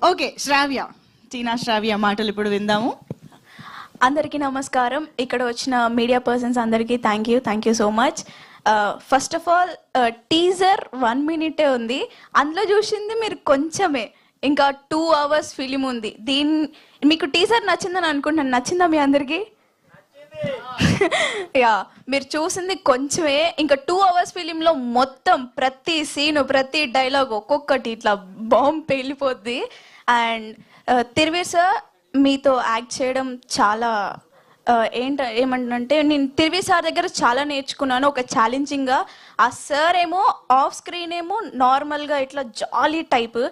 Okay, శ్రావ్య, టీనా శ్రావ్య మాటలు ఇప్పుడు విందాము. అందరికీ నమస్కారం. ఇక్కడ వచ్చిన మీడియా పర్సన్స్ అందరికీ thank you so much. First of all teaser 1 minute ఉంది, అందులో చూసింది మీరు కొంచెమే, ఇంకా 2 hours ఫిలిం ఉంది. మీకు టీజర్ నచ్చిందని అనుకుంటున్నాను. నచ్చిందా మీ అందరికీ? యా, మీరు చూసింది కొంచెమే, ఇంకా 2 hours ఫిలింలో మొత్తం ప్రతి సీను ప్రతి డైలాగ్ ఒక్కొక్కటి ఇట్లా బాంబ్ పేలిపోద్ది. అండ్ తిరువీర్ సార్ మీతో యాక్ట్ చేయడం చాలా ఏమంటే నేను తిరువీర్ సార్ దగ్గర చాలా నేర్చుకున్నాను. ఒక ఛాలెంజింగ్గా, ఆ సార్ ఏమో ఆఫ్ స్క్రీన్ ఏమో నార్మల్గా ఇట్లా జాలీ టైప్,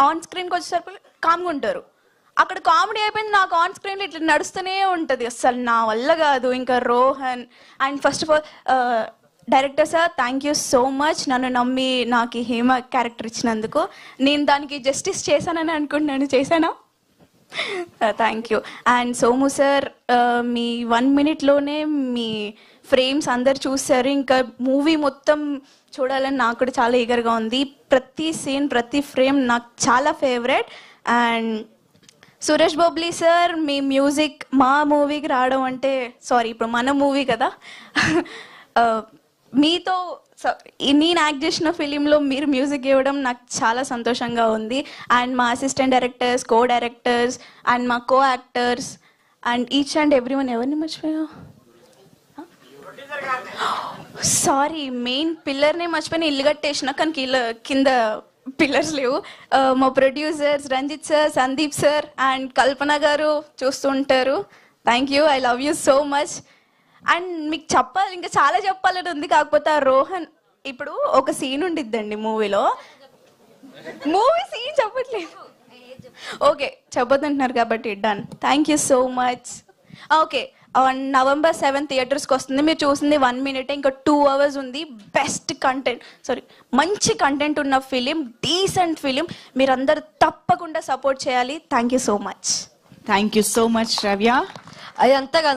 ఆన్ స్క్రీన్కి వచ్చేసరికి కామ్గా ఉంటారు. అక్కడ కామెడీ అయిపోయింది, నాకు ఆన్ స్క్రీన్లో ఇట్లా నడుస్తూనే ఉంటుంది. అసలు నా వల్ల కాదు. ఇంకా Rohan and first of all director sir thank you so much, నన్ను నమ్మి నాకు హేమ క్యారెక్టర్ ఇచ్చినందుకు. నేను దానికి జస్టిస్ చేశానని అనుకుంటున్నాను. చేశానా? Thank you. And Somu sir, మీ 1 minute-లోనే మీ ఫ్రేమ్స్ అందరు చూస్తారు. ఇంకా మూవీ మొత్తం చూడాలని నాకు కూడా చాలా ఈగర్గా ఉంది. ప్రతి సీన్ ప్రతి ఫ్రేమ్ నాకు చాలా favourite. And Suresh Bobbili sir, me music మా మూవీకి రావడం అంటే, సారీ ఇప్పుడు మన మూవీ కదా, మీతో నేను యాక్ట్ చేసిన ఫిలింలో మీరు మ్యూజిక్ ఇవ్వడం నాకు చాలా సంతోషంగా ఉంది. అండ్ మా assistant directors, co directors and మా co actors and each and every one. ఎవరిని మర్చిపోయా? సారీ, మెయిన్ పిల్లర్నే మర్చిపోయిన. ఇల్లు కట్టేసిన కానీ కింద పిల్లర్స్ లేవు. మా producers Ranjith sir, Sandeep sir and Kalpana garu చూస్తుంటారు. Thank you, I love you so much. And మీకు ఇంకా చాలా చెప్పాలని ఉంది, కాకపోతే ఆ రోహన్ ఇప్పుడు ఒక సీన్ ఉండిద్దండి మూవీలో. మూవీ సీన్ చెప్పట్లేదు, ఓకే చెప్పొద్దంటున్నారు కాబట్టి done. Thank you so much. Okay, November 7 థియేటర్స్కి వస్తుంది. మీరు చూసింది 1 minute, ఇంకా 2 hours ఉంది. బెస్ట్ కంటెంట్, మంచి కంటెంట్ ఉన్న ఫిలిం, డీసెంట్ ఫిలిం, మీరందరూ తప్పకుండా సపోర్ట్ చేయాలి. Thank you so much. Thank you so much Sravya. అదంతా